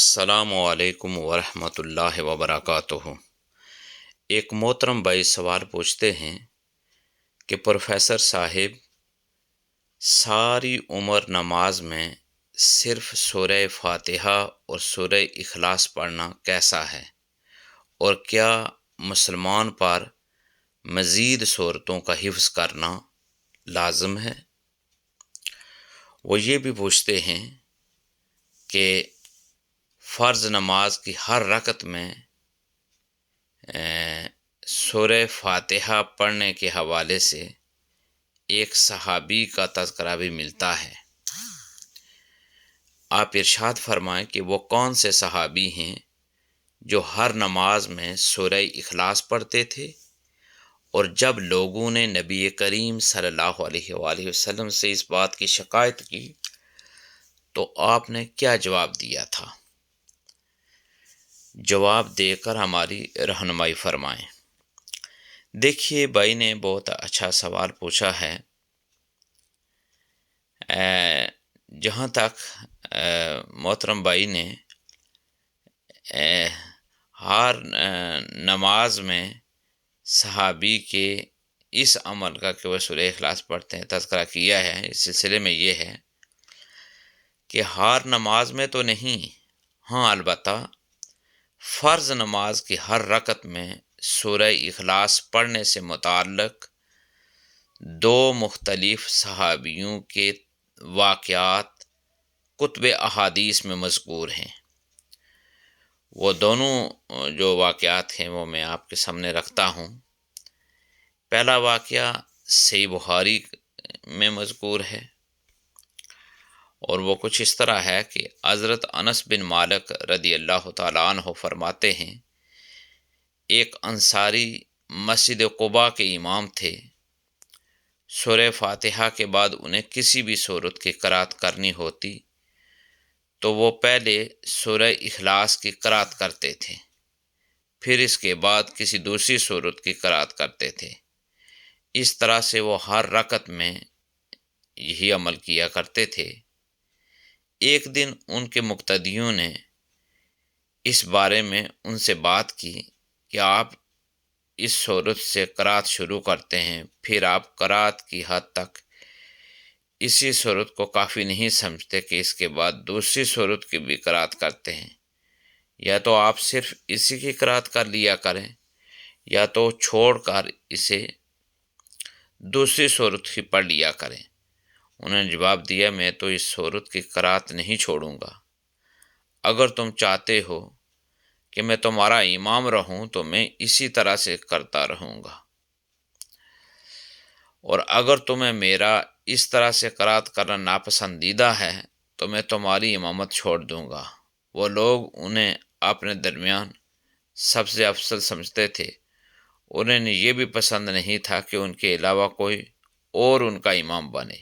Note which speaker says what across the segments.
Speaker 1: السلام علیکم ورحمۃ اللہ وبرکاتہ۔ ایک محترم بھائی سوال پوچھتے ہیں کہ پروفیسر صاحب، ساری عمر نماز میں صرف سورہ فاتحہ اور سورہ اخلاص پڑھنا کیسا ہے، اور کیا مسلمان پر مزید صورتوں کا حفظ کرنا لازم ہے؟ وہ یہ بھی پوچھتے ہیں کہ فرض نماز کی ہر رکعت میں سورہ فاتحہ پڑھنے کے حوالے سے ایک صحابی کا تذکرہ بھی ملتا ہے۔ آپ ارشاد فرمائیں کہ وہ کون سے صحابی ہیں جو ہر نماز میں سورہ اخلاص پڑھتے تھے، اور جب لوگوں نے نبی کریم صلی اللہ علیہ وآلہ وسلم سے اس بات کی شکایت کی تو آپ نے کیا جواب دیا تھا؟ جواب دے کر ہماری رہنمائی فرمائیں۔ دیکھیے، بھائی نے بہت اچھا سوال پوچھا ہے۔ جہاں تک محترم بھائی نے ہر نماز میں صحابی کے اس عمل کا کہ وہ سورہ اخلاص پڑھتے ہیں تذکرہ کیا ہے، اس سلسلے میں یہ ہے کہ ہر نماز میں تو نہیں، ہاں البتہ فرض نماز کی ہر رکعت میں سورہ اخلاص پڑھنے سے متعلق دو مختلف صحابیوں کے واقعات کتب احادیث میں مذکور ہیں۔ وہ دونوں جو واقعات ہیں وہ میں آپ کے سامنے رکھتا ہوں۔ پہلا واقعہ صحیح بخاری میں مذکور ہے، اور وہ کچھ اس طرح ہے کہ حضرت انس بن مالک رضی اللہ تعالیٰ عنہ فرماتے ہیں، ایک انصاری مسجد قباء کے امام تھے۔ سورہ فاتحہ کے بعد انہیں کسی بھی سورت کی قرأت کرنی ہوتی تو وہ پہلے سورہ اخلاص کی قرأت کرتے تھے، پھر اس کے بعد کسی دوسری سورت کی قرأت کرتے تھے۔ اس طرح سے وہ ہر رکعت میں یہی عمل کیا کرتے تھے۔ ایک دن ان کے مقتدیوں نے اس بارے میں ان سے بات کی کہ آپ اس سورت سے قرأت شروع کرتے ہیں، پھر آپ قرأت کی حد تک اسی سورت کو کافی نہیں سمجھتے کہ اس کے بعد دوسری سورت کی بھی قرأت کرتے ہیں، یا تو آپ صرف اسی کی قرأت کر لیا کریں یا تو چھوڑ کر اسے دوسری سورت ہی پڑھ لیا کریں۔ انہوں نے جواب دیا، میں تو اس سورت کی قرأت نہیں چھوڑوں گا۔ اگر تم چاہتے ہو کہ میں تمہارا امام رہوں تو میں اسی طرح سے کرتا رہوں گا، اور اگر تمہیں میرا اس طرح سے قرأت کرنا ناپسندیدہ ہے تو میں تمہاری امامت چھوڑ دوں گا۔ وہ لوگ انہیں اپنے درمیان سب سے افضل سمجھتے تھے، انہیں یہ بھی پسند نہیں تھا کہ ان کے علاوہ کوئی اور ان کا امام بنے۔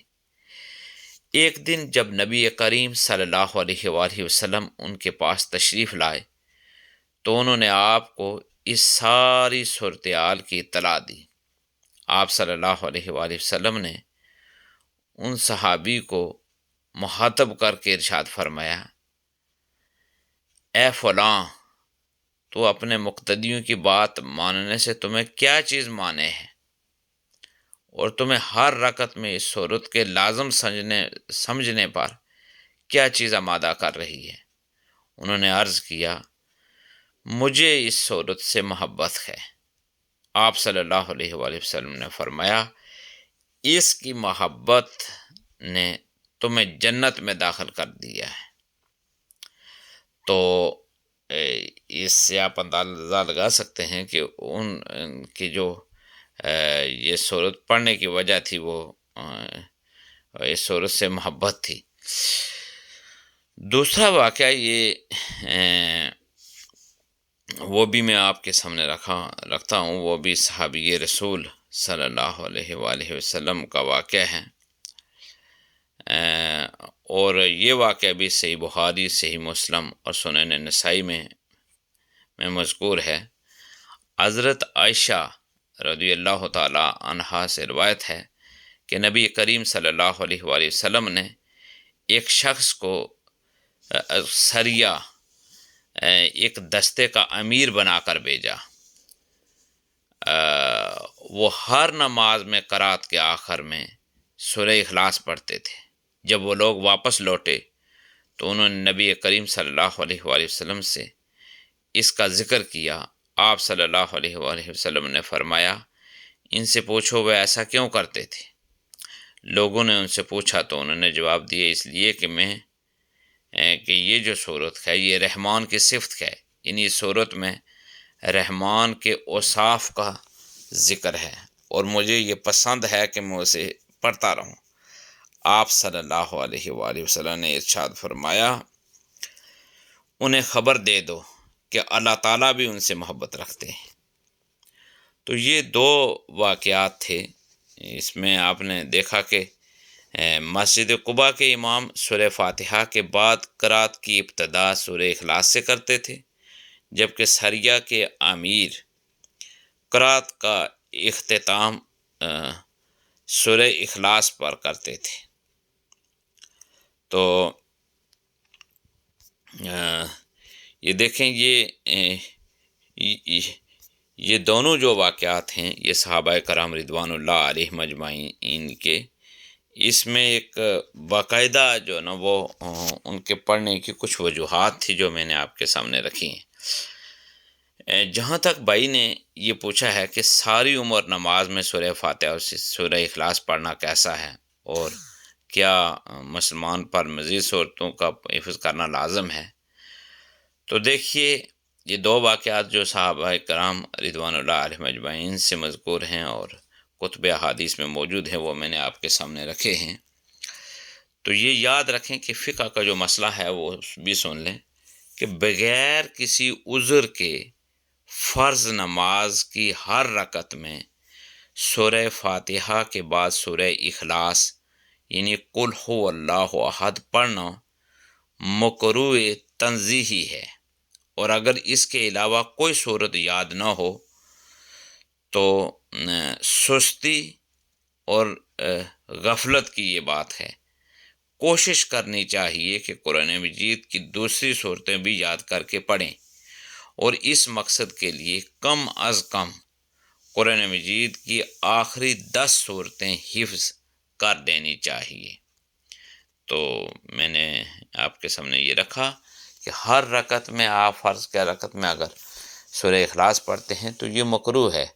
Speaker 1: ایک دن جب نبی کریم صلی اللہ علیہ وآلہ وسلم ان کے پاس تشریف لائے تو انہوں نے آپ کو اس ساری صورتحال کی اطلاع دی۔ آپ صلی اللہ علیہ وآلہ وسلم نے ان صحابی کو مخاطب کر کے ارشاد فرمایا، اے فلاں، تو اپنے مقتدیوں کی بات ماننے سے تمہیں کیا چیز مانے ہے، اور تمہیں ہر رکعت میں اس سورت کے لازم سمجھنے پر کیا چیز آمادہ کر رہی ہے؟ انہوں نے عرض کیا، مجھے اس سورت سے محبت ہے۔ آپ صلی اللہ علیہ وآلہ وسلم نے فرمایا، اس کی محبت نے تمہیں جنت میں داخل کر دیا ہے۔ تو اس سے آپ اندازہ لگا سکتے ہیں کہ ان کی جو یہ سورت پڑھنے کی وجہ تھی وہ اس سورت سے محبت تھی۔ دوسرا واقعہ یہ وہ بھی میں آپ کے سامنے رکھتا ہوں، وہ بھی صحابی رسول صلی اللہ علیہ وآلہ وسلم کا واقعہ ہے، اور یہ واقعہ بھی صحیح بخاری، صحیح مسلم اور سنن نسائی میں مذکور ہے۔ حضرت عائشہ رضی اللہ تعالی عنہا سے روایت ہے کہ نبی کریم صلی اللہ علیہ وآلہ وسلم نے ایک شخص کو سریہ ایک دستے کا امیر بنا کر بھیجا۔ وہ ہر نماز میں قرات کے آخر میں سورہ اخلاص پڑھتے تھے۔ جب وہ لوگ واپس لوٹے تو انہوں نے نبی کریم صلی اللہ علیہ وآلہ وسلم سے اس کا ذکر کیا۔ آپ صلی اللہ علیہ وآلہ وسلم نے فرمایا، ان سے پوچھو وہ ایسا کیوں کرتے تھے؟ لوگوں نے ان سے پوچھا تو انہوں نے جواب دیا، اس لیے کہ یہ جو صورت ہے یہ رحمان کی صفت ہے، یعنی اس صورت میں رحمان کے اوصاف کا ذکر ہے اور مجھے یہ پسند ہے کہ میں اسے پڑھتا رہوں۔ آپ صلی اللہ علیہ وآلہ وسلم نے ارشاد فرمایا، انہیں خبر دے دو کہ اللہ تعالیٰ بھی ان سے محبت رکھتے ہیں۔ تو یہ دو واقعات تھے۔ اس میں آپ نے دیکھا کہ مسجد قباء کے امام سورہ فاتحہ کے بعد قرات کی ابتدا سورہ اخلاص سے کرتے تھے، جبکہ سریہ کے امیر قرات کا اختتام سورہ اخلاص پر کرتے تھے۔ تو یہ دیکھیں یہ دونوں جو واقعات ہیں یہ صحابہ کرام رضوان اللہ علیہ مجمعین کے، اس میں ایک باقاعدہ جو نا وہ ان کے پڑھنے کی کچھ وجوہات تھی جو میں نے آپ کے سامنے رکھی ہیں۔ جہاں تک بھائی نے یہ پوچھا ہے کہ ساری عمر نماز میں سورہ فاتحہ اور سورہ اخلاص پڑھنا کیسا ہے اور کیا مسلمان پر مزید صورتوں کا حفظ کرنا لازم ہے، تو دیکھیے یہ دو واقعات جو صحابہ کرام رضوان اللہ علیہ مجمعین سے مذکور ہیں اور کتب احادیث میں موجود ہیں، وہ میں نے آپ کے سامنے رکھے ہیں۔ تو یہ یاد رکھیں کہ فقہ کا جو مسئلہ ہے وہ بھی سن لیں کہ بغیر کسی عذر کے فرض نماز کی ہر رکعت میں سورہ فاتحہ کے بعد سورہ اخلاص یعنی قل هو اللہ احد پڑھنا مکروہ تنزیہی ہے، اور اگر اس کے علاوہ کوئی صورت یاد نہ ہو تو سستی اور غفلت کی یہ بات ہے۔ کوشش کرنی چاہیے کہ قرآن مجید کی دوسری صورتیں بھی یاد کر کے پڑھیں، اور اس مقصد کے لیے کم از کم قرآن مجید کی آخری 10 صورتیں حفظ کر دینی چاہیے۔ تو میں نے آپ کے سامنے یہ رکھا کہ ہر رکعت میں آپ فرض کے رکعت میں اگر سورہ اخلاص پڑھتے ہیں تو یہ مکروہ ہے،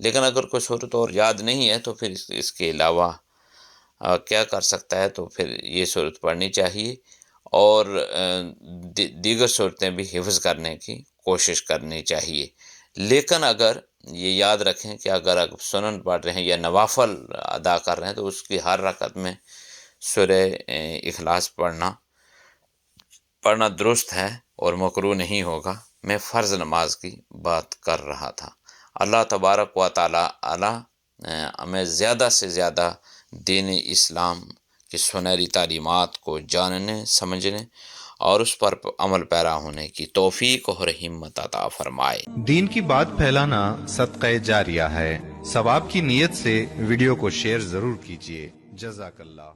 Speaker 1: لیکن اگر کوئی صورت اور یاد نہیں ہے تو پھر اس کے علاوہ کیا کر سکتا ہے، تو پھر یہ صورت پڑھنی چاہیے اور دیگر صورتیں بھی حفظ کرنے کی کوشش کرنی چاہیے۔ لیکن اگر یہ یاد رکھیں کہ اگر آپ سنن پڑھ رہے ہیں یا نوافل ادا کر رہے ہیں تو اس کی ہر رکعت میں سورہ اخلاص پڑھنا درست ہے اور مکروہ نہیں ہوگا۔ میں فرض نماز کی بات کر رہا تھا۔ اللہ تبارک و تعالی ہمیں زیادہ سے زیادہ دین اسلام کی سنہری تعلیمات کو جاننے، سمجھنے اور اس پر عمل پیرا ہونے کی توفیق اور ہمت عطا فرمائے۔
Speaker 2: دین کی بات پھیلانا صدقہ جاریہ ہے، ثواب کی نیت سے ویڈیو کو شیئر ضرور کیجیے۔ جزاک اللہ۔